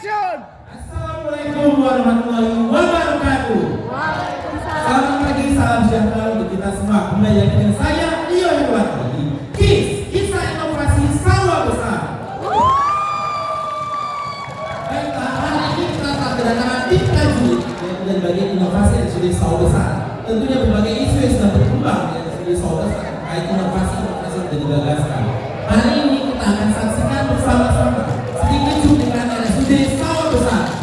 Action! Assalamualaikum warahmatullahi wabarakatuh. Waalaikumsalam. Selamat pagi, salam sejahtera untuk kita semua. Kembali lagi dengan saya, Rio Herwanto di KIS, Kisah Inovasi Sawah Besar. Baiklah, hari ini kita akan kedatangan tim kaji yang menjadi bagian inovasi dari studi Sawah Besar. Tentunya berbagai isu yang sedang berkembang dari studi Sawah Besar terkait inovasi-inovasi yang sudah digagaskan. Hari ini kita akan saksikan bersama-sama sedikit cuplikan dari studi Sawah Besar.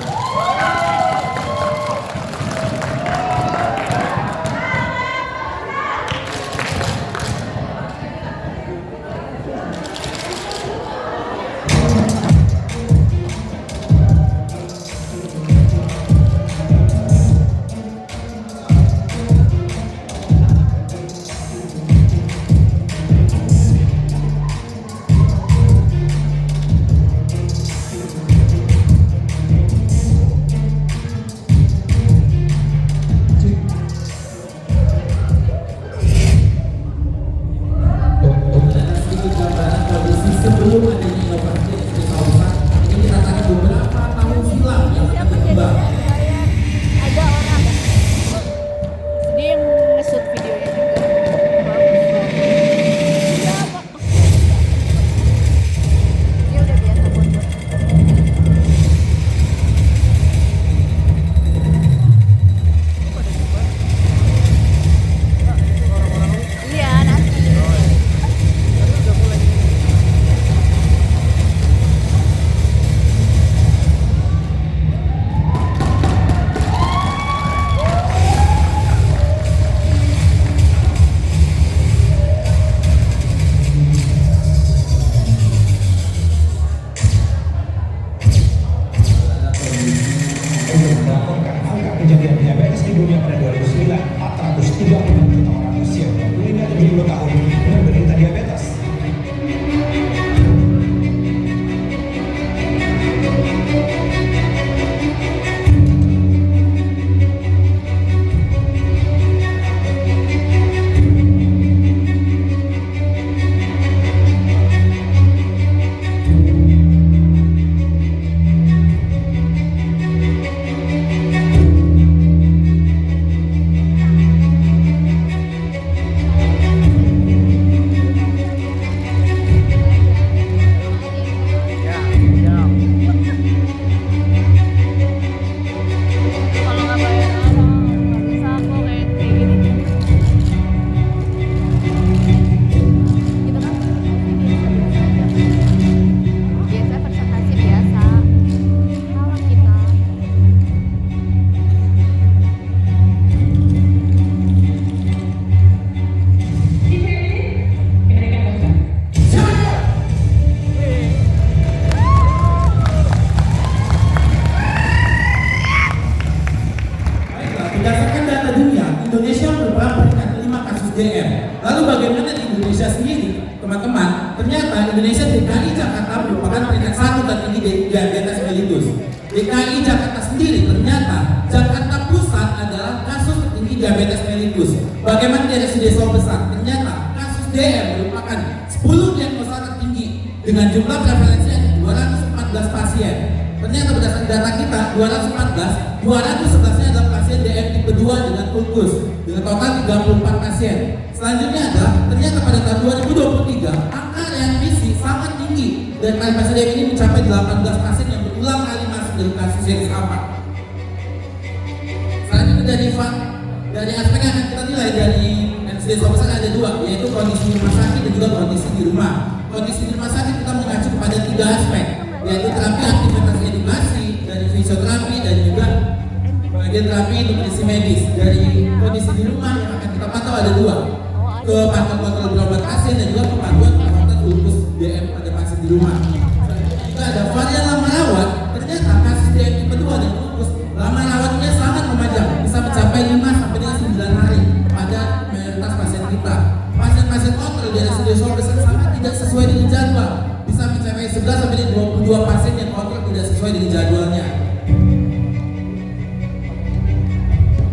Sebelum adanya inovasi yang sudah Sawah Besar, ini kita tarik beberapa tahun silam yang akan berkembang. Ada orang dia yang nge-shoot videonya juga bagus. Iya, Pak. Dia udah biasa buat. Iya, nanti. Melaporkan angka kejadian diabetes di dunia pada 2009, 436 juta orang usia 25 dan 70 tahun yang menderita diabetes. Kalau nggak bayar orang nggak bisa kok kayak gini. Kita kan biasa presentasi biasa. Kalau kita Baiklah, berdasarkan data dunia, Indonesia merupakan peringkat kelima kasus DM. Lalu bagaimana di Indonesia sendiri, teman-teman? Ternyata Indonesia DKI Jakarta merupakan peringkat satu tertinggi di diabetes mellitus. DKI Jakarta sendiri ternyata Jakarta Pusat adalah kasus tertinggi diabetes mellitus. Bagaimana dari studi Sawah Besar? Ternyata kasus DM merupakan 10 diagnosa tertinggi dengan jumlah prevalensi ada 214 pasien. Ternyata berdasarkan data kita 214, 211-nya adalah pasien DM tipe 2 dengan ulkus dengan total 34 pasien. Selanjutnya adalah ternyata pada tahun 2023 angka readmisi sangat tinggi dan pasien DM ini mencapai 18 pasien yang berulang kali masuk dalam kasus yang sama. Selanjutnya dari aspek yang akan kita nilai dari NCD Sawah Besar ada dua, yaitu kondisi di rumah sakit dan juga kondisi di rumah. Kondisi di rumah sakit kita mengacu kepada 3 aspek, yaitu terapi aktivitas edukasi, dari fisioterapi dan juga bagian terapi nutrisi medis. Dari kondisi di rumah yang akan kita pantau ada 2, kepatuhan kontrol berobat pasien dan juga kepatuhan perawatan ulkus DM pada pasien di rumah. Selanjutnya juga ada varian lama rawat. Ternyata kasus DM tipe 2 dan ulkus lama rawatnya sangat memanjang, bisa mencapai 5 sampai dengan 9 hari pada mayoritas pasien kita. Pasien-pasien kontrol dari studi Sawah Besar sangat tidak sesuai dengan jadwal, bisa mencapai 11 sampai dengan 22 pasien yang kontrol tidak sesuai dengan jadwalnya.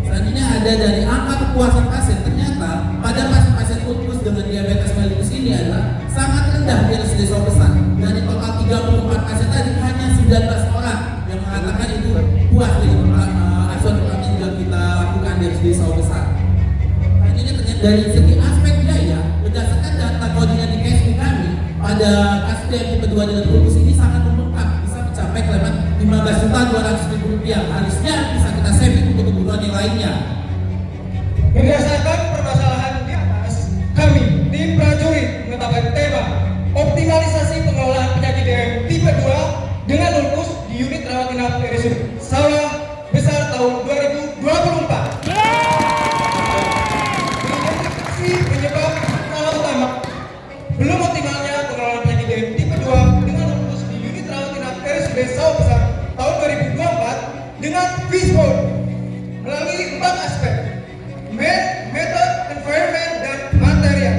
Selanjutnya ada dari angka kepuasan pasien. Ternyata pada pasien-pasien ulkus dengan diabetes mellitus ini adalah sangat rendah di studi Sawah Besar. Dari total 34 pasien tadi hanya 19 orang yang RSUD Sawo Besar. Selanjutnya ternyata dari segi aspek biaya, berdasarkan data koordinasi KSP kami, pada kasus DM tipe 2 dengan Ulkus ini sangat membengkak, bisa mencapai klaim Rp15.200.000. Harusnya bisa kita saving untuk kebutuhan yang lainnya. Berdasarkan permasalahan di atas, kami tim prajurit menetapkan tema optimalisasi pengelolaan penyakit DM tipe 2 dengan Ulkus di unit rawat inap RSUD Sawo Besar tahun 2024. Mengidentifikasi penyebab masalah utama belum optimalnya pengelolaan penyakit DM tipe 2 dengan Ulkus di unit rawat inap RSUD Sawo Besar tahun 2024 dengan fishbone melalui 4 aspek: method, environment, dan material.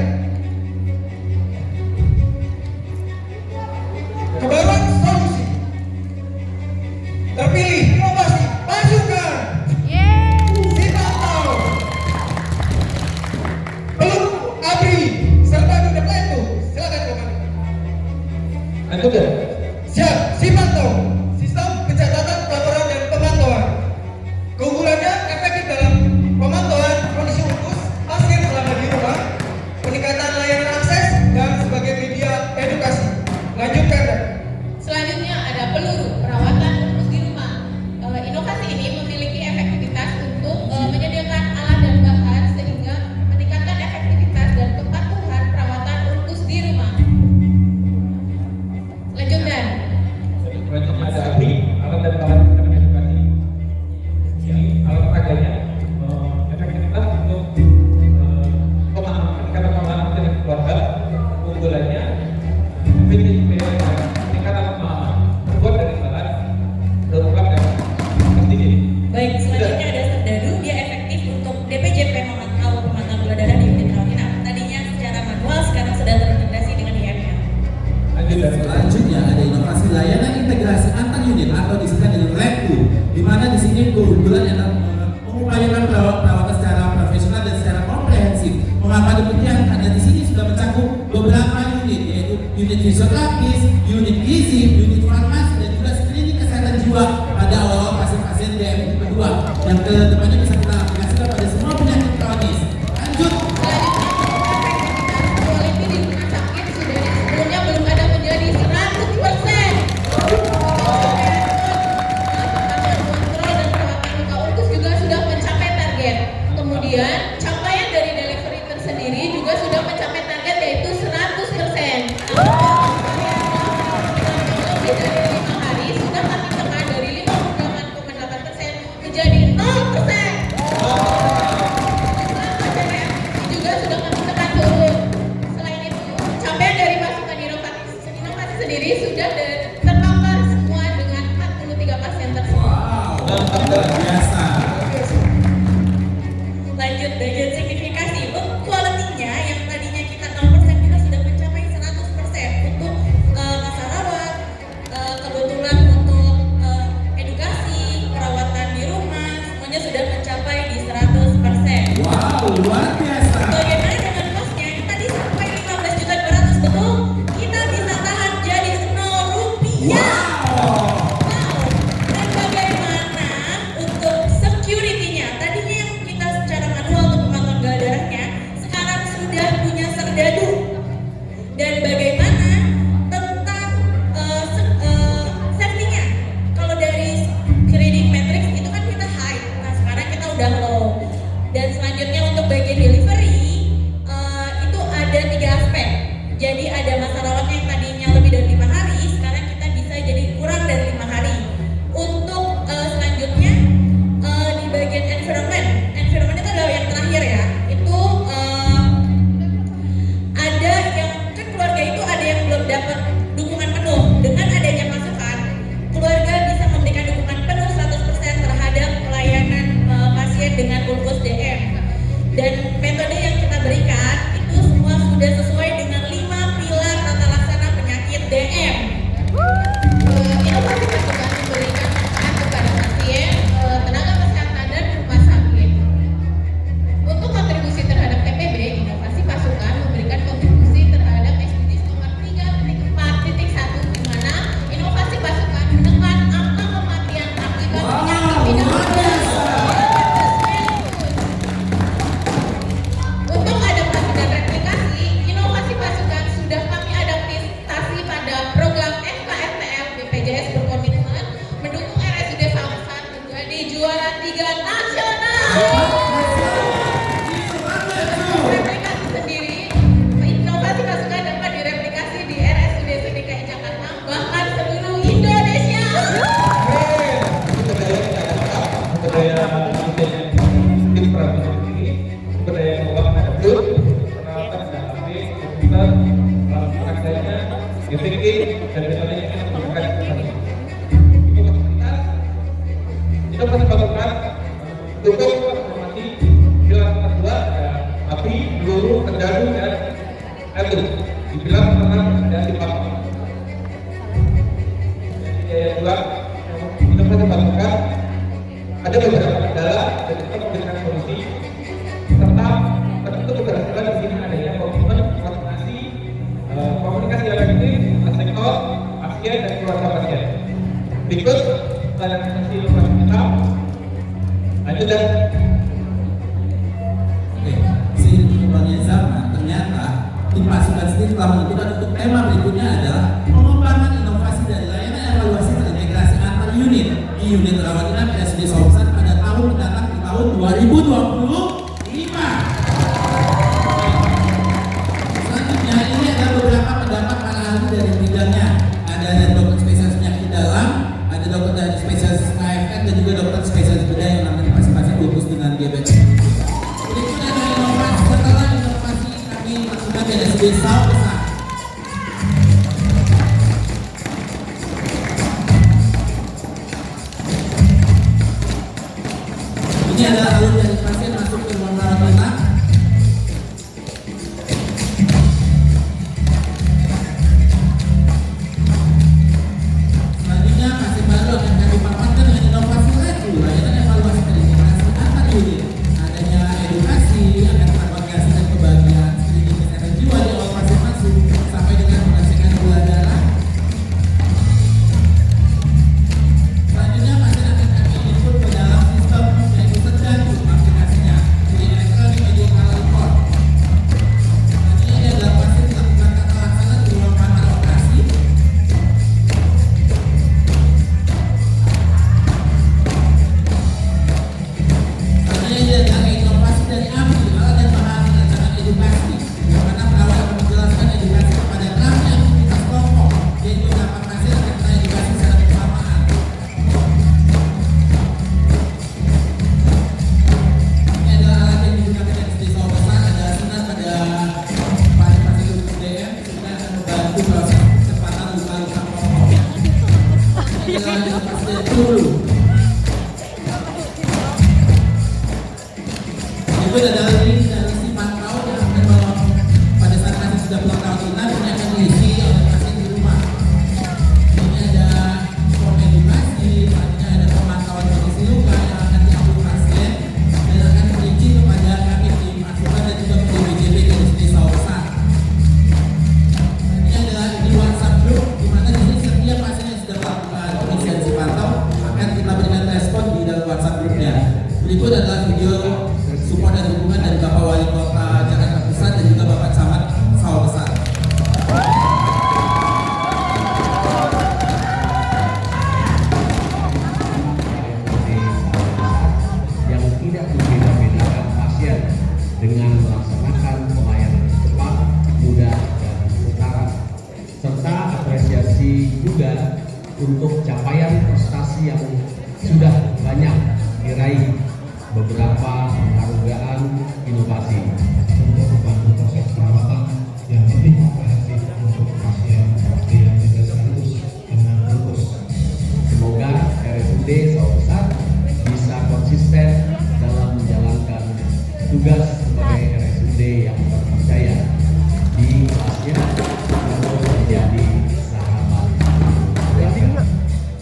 Kebaruan solusi terpilih inovasi pasukan Sipantau, Peluk Abri, serta Duda Plato. Silakan komandan. Lanjut ya. Siap, Sipantau. Sistem pencatatan pelaporan dan pemantauan. Keunggulannya efektif dalam pemantauan kondisi Ulkus pasien selama di rumah, peningkatan layanan akses, dan sebagai media edukasi. Lanjutkan. Dan Selanjutnya ada peluru perawatan Ulkus di rumah. Inovasi ini memiliki efektivitas untuk menyediakan alat dan bahan sehingga meningkatkan efektivitas dan kepatuhan perawatan Ulkus di rumah. Lanjutkan. Selanjutnya ada ABRI, alat dan bahan edukasi. Ini alat peragamnya efektivitas untuk peningkatan pemahaman dari keluarga. Keunggulannya peningkatan pemahaman terbuat dari bahan lengkap dan penting. Baik, selanjutnya ada serdadu. Dia efektif untuk DPJP memantau pemantauan gula darah di unit rawat inap. Tadinya secara manual, sekarang sudah terintegrasi dengan IM-nya. Lanjut dan Selanjutnya ada inovasi layanan integrasi antar unit atau disingkat dengan LAB2, di mana di sini keunggulan yang mengupayakan perawatan secara profesional dan secara komprehensif. Mengapa demikian? Karena di sini sudah mencakup beberapa unit, yaitu unit fisioterapis, unit gizi, unit farmasi, dan juga screening kesehatan jiwa pada awal pasien-pasien DM tipe 2 yang ke depannya bisa kita aplikasikan pada semua penyakit kronis. Lanjut. Kualitas di rumah sakit sudah sebelumnya belum ada menjadi 100%. Kontrol dan perawatan luka Ulkus juga sudah mencapai target. Kemudian capaian dari delivery tersendiri juga sudah mencapai target yaitu 100%. Lebih dari 5 hari sudah kami tekan dari 58,8% menjadi 0%. Ini juga sudah kami tekan turun. Selain itu, capaian dari pasukan inovasi sendiri sudah terpapar semua dengan 43 pasien tersebut. Wow, luar biasa. Lanjut bagian signifikasi. Untuk quality-nya yang tadinya kita 0%, kita sudah mencapai 100% untuk masa rawat, kebetulan untuk edukasi, perawatan di rumah, semuanya sudah mencapai di 100%. Wow, luar biasa. Bagaimana dengan kosnya? Tadi sampai 15.200.000, betul? Kita bisa tahan jadi 0 rupiah. Wow. Wow. Dan bagaimana untuk security-nya? Tadinya yang kita secara manual untuk pemantauan gula darahnya, sekarang sudah punya serdadu. Dan bagaimana tentang safety-nya? Kalau dari screening matrix itu kan kita high, nah sekarang kita udah low. Dan selanjutnya untuk bagian delivery itu ada 3 aspek. Jadi ada masa rawatnya yang tadinya lebih dari 5 hari, sekarang kita bisa jadi kurang dari 5 hari. Untuk selanjutnya di bagian environment itu adalah yang terakhir ya. Itu ada yang kan keluarga itu ada yang belum dapat dukungan penuh. Dengan adanya masukan, keluarga bisa memberikan dukungan penuh 100% terhadap pelayanan pasien dengan Replikasi sendiri, inovasi masukan dapat direplikasi di RSUD DKI Jakarta, bahkan seluruh Indonesia. Budaya manusia yang peran ini, budaya pengembangan adaptif, peralatan dan HP, komputer, alat prakteknya, GTK, dan sebagainya yang menggunakan itu pasti bagus untuk menghormati pilar kedua ada api, peluru, kendadu dan air. Di pilar pertama ada sifat. Jadi yang kedua kita pasti bagus ada beberapa kendala dan kita memberikan solusi serta tentu keberhasilan di sini adanya komitmen koordinasi komunikasi efektif antar sektor pasien dan keluarga pasien. Berikut implementasi inovasi kita lanjut dan Oke, seiring berkembangnya zaman, ternyata tim pasukan sendiri telah menentukan untuk tema berikutnya adalah pengembangan inovasi dari layanan evaluasi terintegrasi antar unit di unit rawat inap RSUD Sawobesan pada tahun mendatang di tahun 2025. Selanjutnya ini ada beberapa pendapat para ahli dari bidangnya. Ada dari dokter spesialis penyakit dalam, ada dokter dari spesialis KFN dan juga dokter spesialis bedah yang menangani pasien-pasien lupus dengan diabetes. Berikut ada inovasi setelah inovasi kami lakukan di RSUD Sawobesan. Ini adalah alur dari pasien masuk ke ruang rawat inap. Selanjutnya pasien baru akan kami paparkan dengan inovasi lagi layanan evaluasi terintegrasi antar unit. Adanya edukasi akan teraplikasikan kebagian screening kesehatan jiwa di awal pasien masuk sampai dengan pengecekan gula darah. Selanjutnya pasien akan kami input ke dalam sistem yaitu tergantung aplikasinya di Electronic Medical Record. Selanjutnya adalah pasien dilakukan tata laksana di ruang kamar operasi. Selanjutnya adalah inovasi dari AMI, alat dan bahan rancangan edukasi. Di mana perawat akan menjelaskan edukasi kepada kami aktivitas kelompok, yaitu dapat pasien akan teredukasi secara bersamaan. Ini adalah alat yang digunakan di Sawobesan, ada sinar pada pasien lupus DM, sehingga akan membantu proses kecepatan luka-luka kelompok. Ini adalah inovasi dari peluru. Berikut adalah link dari si pantau yang akan pada saat pasien sudah pulang rawat inap ini akan diisi oleh pasien di rumah. Ini ada form edukasi, selanjutnya ada pemantauan kondisi luka yang akan diambil pasien dan akan dirinci kepada kami tim pasukan dan juga tim BJB RSUD Sawobesan. Ini adalah di WhatsApp group di mana di sini setiap pasien yang sudah melakukan pengisian si pantau akan kita berikan respon di dalam WhatsApp grupnya. Berikut adalah video support dan dukungan dari Bapak Wali Kota Jakarta Pusat dan juga Bapak Camat Sawobesan. yang tidak membeda-bedakan pasien dengan melaksanakan pelayanan cepat, mudah, dan setara, serta apresiasi juga untuk capaian prestasi yang sudah banyak diraih beberapa penghargaan inovasi untuk membantu proses perawatan yang lebih komprehensif untuk pasien diabetes mellitus dengan lupus. Semoga RSUD Sawobesan bisa konsisten dalam menjalankan tugas sebagai RSUD yang terpercaya di pasien untuk menjadi sahabat keluarga.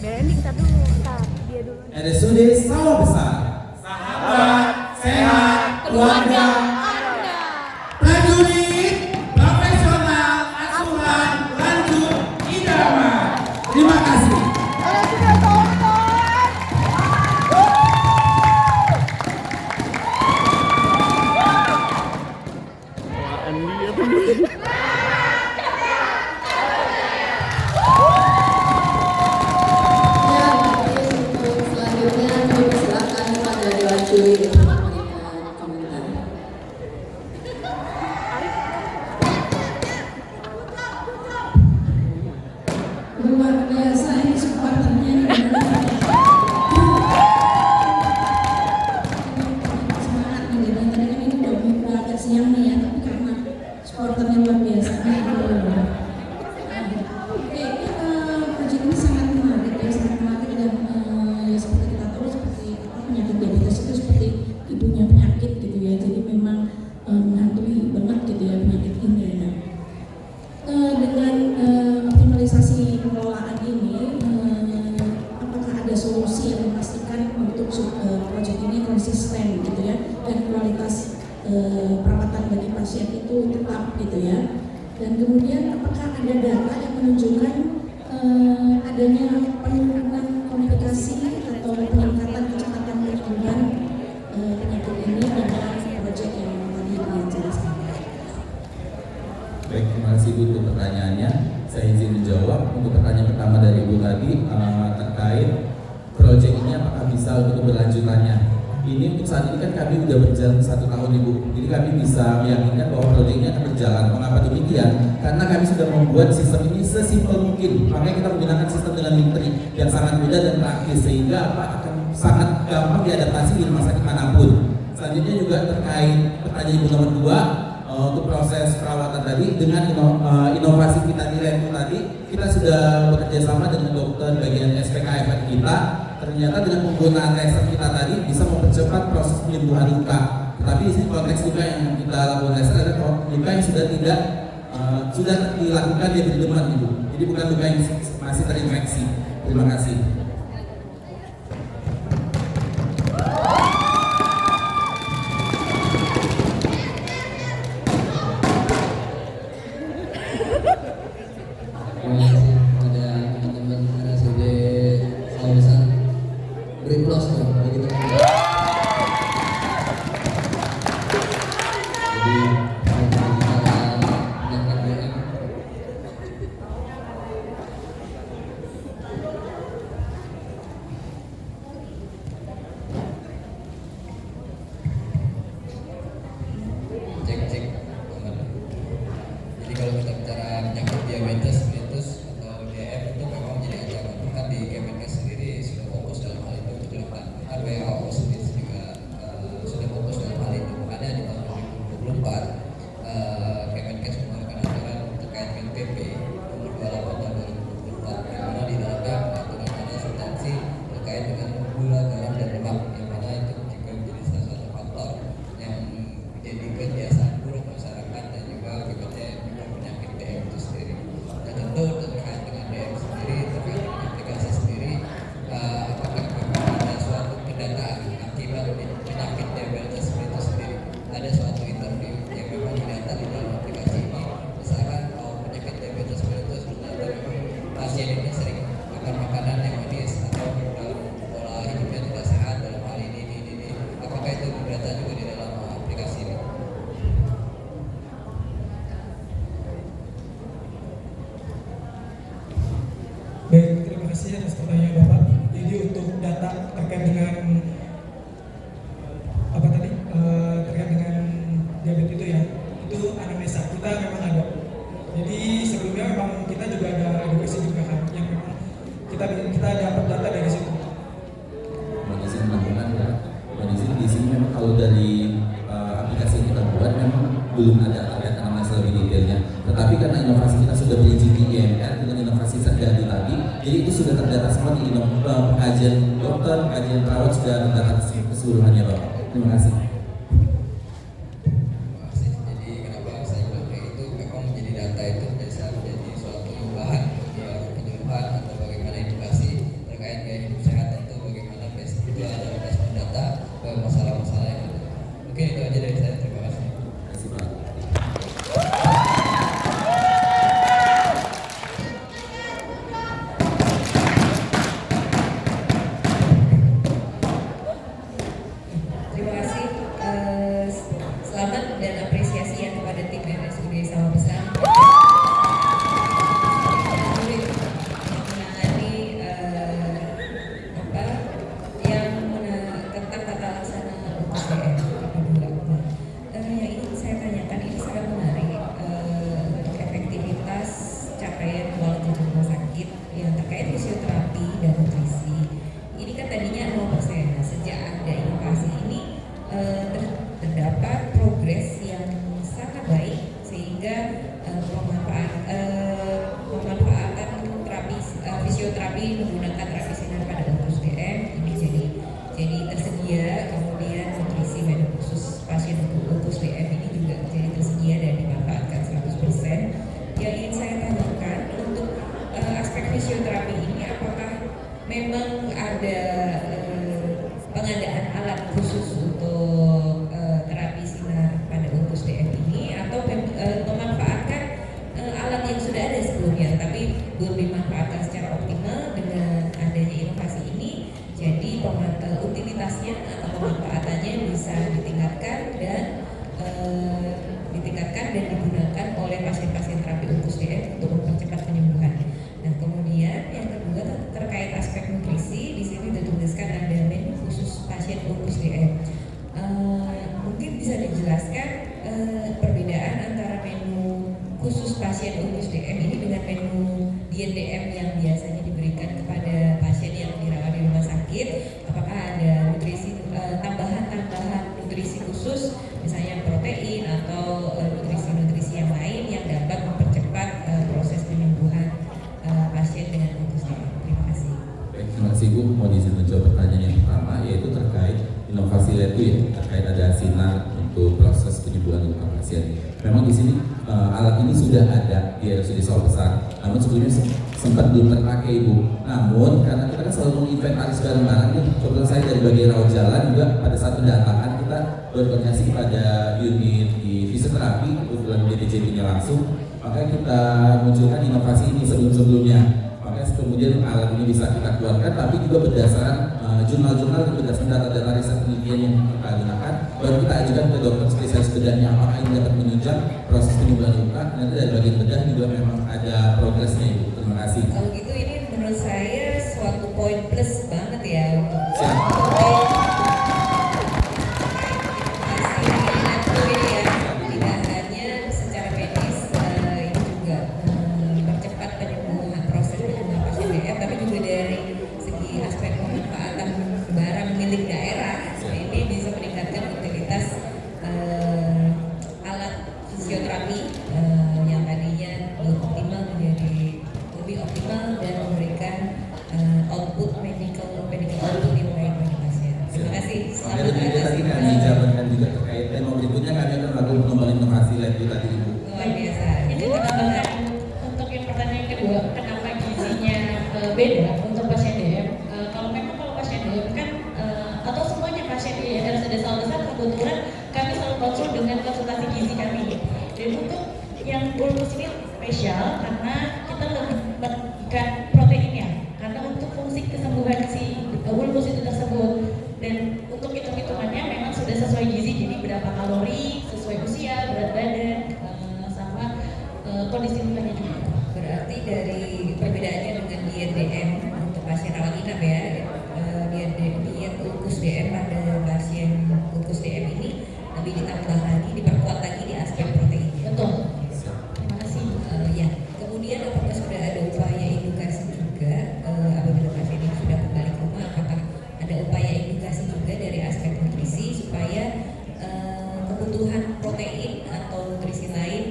Berendi kita dulu, ntar dia dulu. RSUD Sawobesan. Sahabat, sehat, keluarga, prajurit, profesional, asuhan, lanjut, idaman. Terima kasih. Ya, untuk selanjutnya kami persilakan kepada diwakili proyek ini konsisten gitu ya, dan kualitas perawatan bagi pasien itu tetap gitu ya. Dan kemudian apakah ada data yang menunjukkan adanya penurunan komplikasi atau peningkatan kecepatan penyembuhan penyakit ini dengan proyek yang tadi dijelaskan? Baik, terima kasih Bu untuk pertanyaannya. Saya izin menjawab. Untuk pertanyaan pertama dari Ibu tadi terkait proyek ini apakah bisa untuk keberlanjutannya. Ini untuk saat ini kan kami sudah berjalan 1 tahun Ibu. Jadi kami bisa meyakinkan bahwa proyek ini akan berjalan. Mengapa demikian? Karena kami sudah membuat sistem ini sesimpel mungkin. Makanya kita menggunakan sistem dengan minteri yang sangat mudah dan praktis sehingga akan sangat gampang diadaptasi di rumah sakit manapun. Selanjutnya juga terkait pertanyaan Ibu nomor 2. Untuk proses perawatan tadi dengan inovasi kita di Lendu tadi, kita sudah bekerja sama dengan dokter bagian SPKFR kita. Ternyata dengan penggunaan laser kita tadi bisa mempercepat proses penyembuhan luka. Tetapi di sini konteks luka yang kita lakukan laser adalah luka yang sudah tidak sudah dilakukan di abdomen Ibu. Jadi bukan luka yang masih terinfeksi. Terima kasih. Baik, terima kasih atas pertanyaan Bapak. Jadi untuk data terkait dengan apa tadi terkait dengan diabetes itu ya, itu anamnesa kita memang ada. Jadi sebelumnya memang kita juga ada edukasi juga kan, yang memang kita dapat data dari situ. Kondisi melakukan ya, kondisi di sini memang kalau dari aplikasi yang kita buat memang belum ada anamnesa lebih detailnya. Tetapi karena inovasi kita sudah berizin di IMR dengan inovasi Sergadi tadi, jadi itu sudah terdata semua di pengkajian dokter, pengkajian perawat sudah terdata keseluruhannya Bapak. Terima kasih. Jadi kenapa saya bilang kayak itu, memang menjadi data itu bisa menjadi suatu bahan penyuluhan atau bagaimana edukasi terkait gaya hidup sehat itu, bagaimana basic dalam respon data ke masalah-masalah yang ada. Mungkin itu aja dari saya. Terima kasih. Terima kasih Pak. Terima kasih. Selamat dan apresiasi ya kepada tim RSUD Sawah Besar menangani tentang tata laksana UKSDM. Yang ingin saya tanyakan ini sangat menarik untuk efektivitas capaian kualitas rumah sakit yang terkait fisioterapi dan nutrisi. Ini kan tadinya 0%. Nah, sejak ada inovasi ini terdapat progres yang sangat baik sehingga pemanfaatan terapi fisioterapi menggunakan terapi sinar pada UKSDM ini jadi tersedia. Kemudian nutrisi pada khusus pasien UKSDM ini juga jadi tersedia dan dimanfaatkan 100%. Yang ingin saya tanyakan untuk aspek fisioterapi ini, apakah memang ada pengadaan alat khusus untuk terapi sinar pada Unpus DM ini atau memanfaatkan alat yang sudah ada sebelumnya tapi belum dimanfaatkan secara optimal. Dengan adanya inovasi ini, jadi utilitasnya atau pemanfaatannya bisa ditingkatkan dan digunakan oleh pasien-pasien terapi Unpus DM untuk mempercepat penyembuhan. Nah, kemudian yang kedua terkait aspek nutrisi, di sini dituliskan ada menu khusus pasien Unpus DM. Mungkin bisa dijelaskan perbedaan antara menu khusus pasien Unpus DM ini dengan menu diet DM yang biasanya diberikan kepada pasien yang dirawat di rumah sakit. Apakah ada nutrisi tambahan nutrisi khusus, misalnya protein atau nutrisi-nutrisi yang lain yang dapat mempercepat proses penyembuhan pasien dengan Unpus DM? Terima kasih. Baik, terima kasih Bu. Mau izin menjawab pertanyaan yang pertama, yaitu terkait inovasi itu ya, terkait ada sinar untuk proses penyembuhan luka pasien. Memang di sini alat ini sudah ada di RSUD Sawah Besar, namun sebelumnya sempat belum terpakai Ibu. Namun karena kita kan selalu menginventaris barang-barang nih, kebetulan saya dari bagian rawat jalan juga pada saat pendataan kita berkoordinasi pada unit di fisioterapi, kebetulan DDJP-nya langsung, maka kita munculkan inovasi ini sebelum-sebelumnya. Makanya kemudian alat ini bisa kita keluarkan, tapi juga berdasarkan jurnal-jurnal dan berdasarkan data-data riset penelitian yang kita gunakan, baru kita ajukan ke dokter spesialis bedahnya apakah ini dapat menunjang proses penyembuhan luka. Nanti dari bagian bedah juga memang ada progresnya Ibu. Terima kasih. Kalau gitu ini menurut saya suatu poin plus banget ya untuk tidak hanya secara medis ini juga mempercepat penyembuhan proses penyembuhan pasien DM, tapi juga dari segi aspek pemanfaatan barang milik daerah. Ini bisa meningkatkan utilitas alat fisioterapi yang tadinya belum optimal menjadi lebih optimal dan memberikan output medical output yang baik bagi pasien. Terima kasih. Selamat atas tadi kami jabarkan juga terkait tema berikutnya, kami akan melakukan pengembangan inovasi lagi tadi Ibu. luar biasa. Ini penambahan untuk yang pertanyaan kedua, kenapa gizinya beda untuk pasien DM? Kalau pasien DM kan atau semuanya pasien di RSUD Sawah Besar, kebetulan kami selalu konsul dengan konsultasi gizi kami. Dan untuk yang Unpus ini spesial karena kita lebih memberikan proteinnya, karena untuk fungsi kesembuhan si Unpus itu tersebut. Dan untuk hitung-hitungannya memang sudah sesuai gizi, jadi berapa kalori sesuai usia, berat badan, sama kondisi lukanya juga. Berarti dari perbedaannya dengan diet DM untuk pasien rawat inap ya, diet Unpus DM pada pasien Unpus DM ini lebih ditambah lagi, diperkuat lagi di aspek protein. Betul. Terima kasih. Ya, kemudian apakah sudah ada upaya edukasi juga apabila pasien ini sudah kembali ke rumah, apakah ada upaya edukasi juga dari aspek nutrisi supaya kebutuhan protein atau nutrisi lain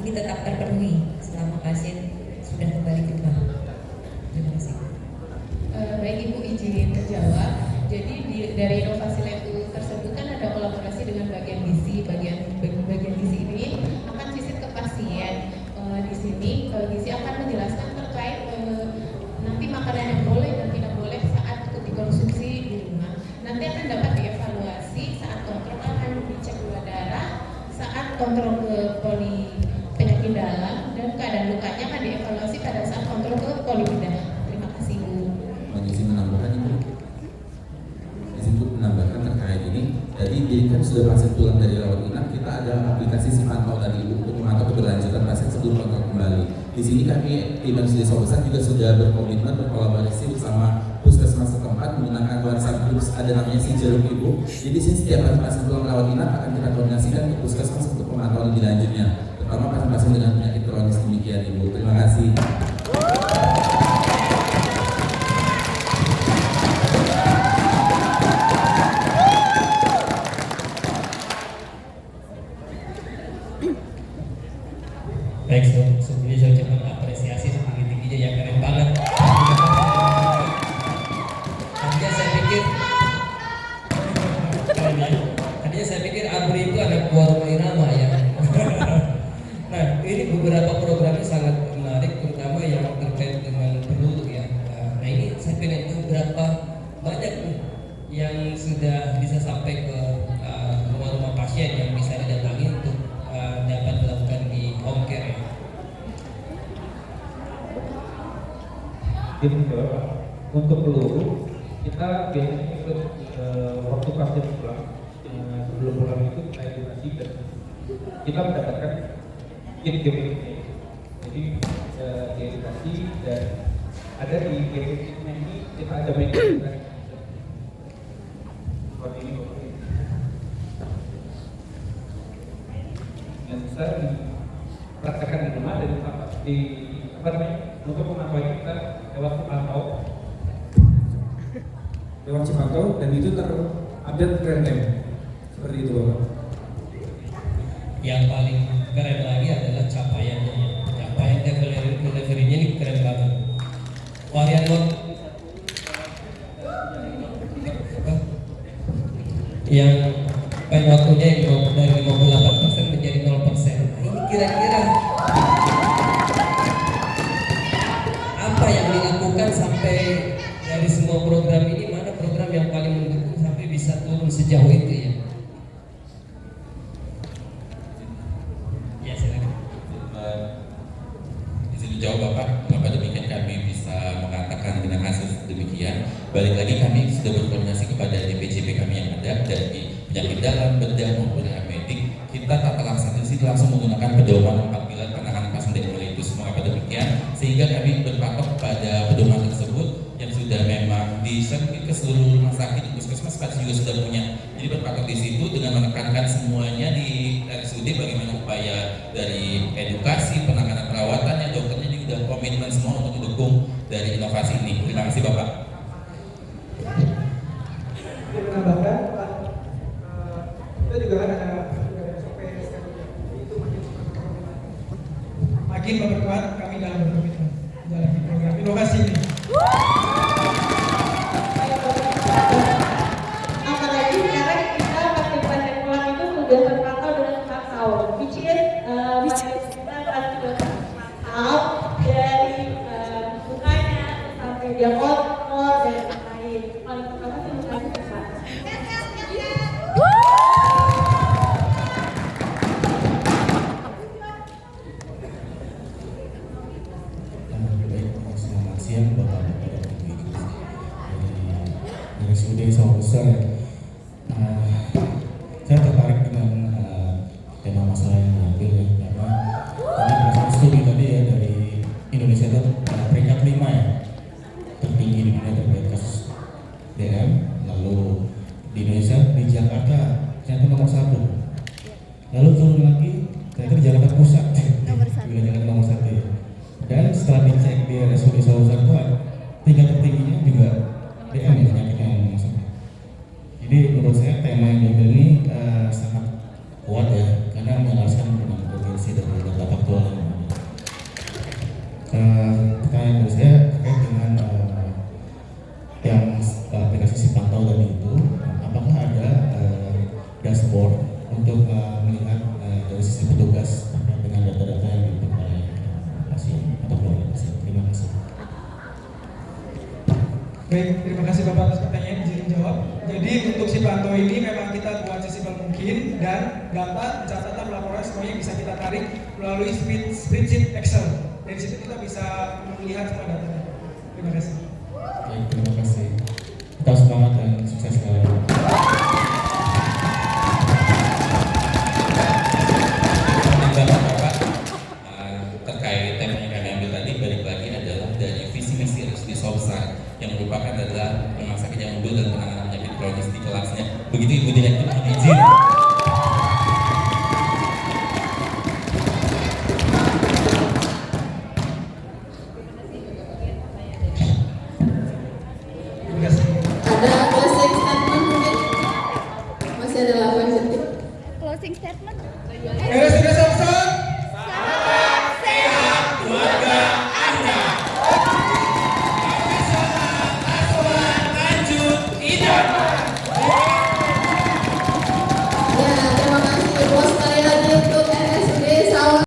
ini tetap terpenuhi selama pasien sudah kembali ke rumah? Terima kasih. Baik Ibu, izin terjawab. Jadi dari inovasi lab tersebut kan ada kolaborasi dengan bagian gizi. Bagian gizi ini akan visit ke pasien. Di sini gizi akan menjelaskan terkait nanti makanan yang boleh dan tidak boleh saat dikonsumsi di rumah. Nanti akan dapat dievaluasi saat kontrol, akan dicek gula darah, saat kontrol ke penyakit dalam, dan keadaan lukanya akan dievaluasi pada saat kontrol ke poli bedah. Terima kasih Bu. Izin menambahkan Ibu. Izin Bu menambahkan terkait ini. Jadi kan sudah pasien pulang dari rawat inap, kita ada aplikasi si pantau dari Ibu untuk memantau keberlanjutan pasien sebelum kontrol kembali. Di sini kami tim RSUD Sawah Besar juga sudah berkomitmen berkolaborasi bersama puskesmas setempat menggunakan WhatsApp group, ada namanya si Jeruk Ibu. Jadi di sini setiap kali pasien pulang rawat inap akan kita koordinasikan ke puskesmas untuk pemantauan lebih lanjutnya, terutama pasien-pasien dengan penyakit kronis. Demikian Ibu. Terima kasih. Baik, sebelumnya saya ucapkan apresiasi setinggi-tingginya yang keren banget. Tadinya saya pikir Abri itu anak buah rumah Irama ya. Nah, ini beberapa programnya sangat menarik, terutama yang sudah bisa sampai ke rumah-rumah pasien yang bisa didatangi untuk dapat dilakukan di home care ya. Untuk peluru kita biasanya ikut waktu pasien pulang, sebelum pulang itu kita edukasi dan kita mendapatkan kit game ini. Jadi diedukasi dan ada di game ini kita ada mekanisme seperti ini yang bisa dipraktekkan di rumah dan di apa namanya untuk mengetahui kita lewat Cipantau dan itu terupdate real time seperti itu Bapak. Yang paling keren lagi adalah capaiannya. Capaian delivery-nya ini keren banget. Varian yang pen waktunya yang dari 58% menjadi 0%. Ini kira-kira apa yang dilakukan sampai dari semua program ini, mana program yang paling mendukung sampai bisa turun sejauh itu ya? Ya silakan. Izin dijawab Bapak, kenapa demikian kami bisa mengatakan dengan kasus demikian. Balik lagi kami sudah berkoordinasi kepada DPJP kami yang ada dan di penyakit dalam, bedah maupun medik. Kita tata laksana di situ langsung menggunakan pedoman 4 pilar penanganan pasien dari mellitus. Mengapa demikian? Sehingga kami berpatok pada pedoman tersebut yang sudah memang diserahkan ke seluruh rumah sakit, puskesmas pasti juga sudah punya. Jadi berpatok di situ dengan menekankan semuanya di RSUD bagaimana upaya dari edukasi, penanganan perawatannya, dokternya juga sudah komitmen semua untuk mendukung dari inovasi ini. Terima kasih Bapak. Menambahkan, kita juga ada SOP itu makin memperkuat kami dalam berkomitmen dalam program inovasi ini. Apalagi sekarang kita pasien pulang itu sudah terpantau dengan 4 tahun, which is kita pasti sudah terpantau dari bukanya sampai dia kontrol dan lain. Paling pertama sih bukanya cepat. Selamat siang Bapak-Bapak dan Ibu dari RSUD Sawah Besar. Saya tertarik dengan tema masalah yang diambil ya, karena tadi berdasarkan studi tadi ya dari Indonesia itu peringkat 5 ya tertinggi di dunia terkait kasus DM. Lalu di Indonesia di Jakarta ternyata nomor 1. Lalu turun lagi ternyata di Jakarta Pusat wilayah Jakarta nomor 1 ya. Dan setelah dicek di RSUD Sawah Besar itu tingkat tertingginya juga DM ya, penyakit yang masuk. Jadi menurut saya tema yang diambil ini sangat kuat ya, karena menjelaskan dengan urgensi dan data faktual yang ada. Pertanyaan dari saya terkait dengan yang aplikasi Cipantau tadi itu, apakah ada dashboard untuk melihat dari sisi petugas terkait dengan data-data yang diinput oleh pasien atau keluarga pasien? Terima kasih. Baik, terima kasih Bapak atas pertanyaan, izin jawab. Jadi untuk Cipantau ini memang kita buat sesimpel mungkin dan data, catatan, laporan semuanya bisa kita tarik melalui spreadsheet Excel. Dari situ kita bisa melihat semua data. Terima kasih. Baik, terima kasih. Tetap semangat dan sukses kalian. Bapak, terkait tema yang kami ambil tadi, balik lagi adalah dari visi misi RSUD Sawah Besar yang merupakan adalah rumah sakit yang unggul dan penanganan penyakit kronis di kelasnya. Begitu Ibu Direktur izin.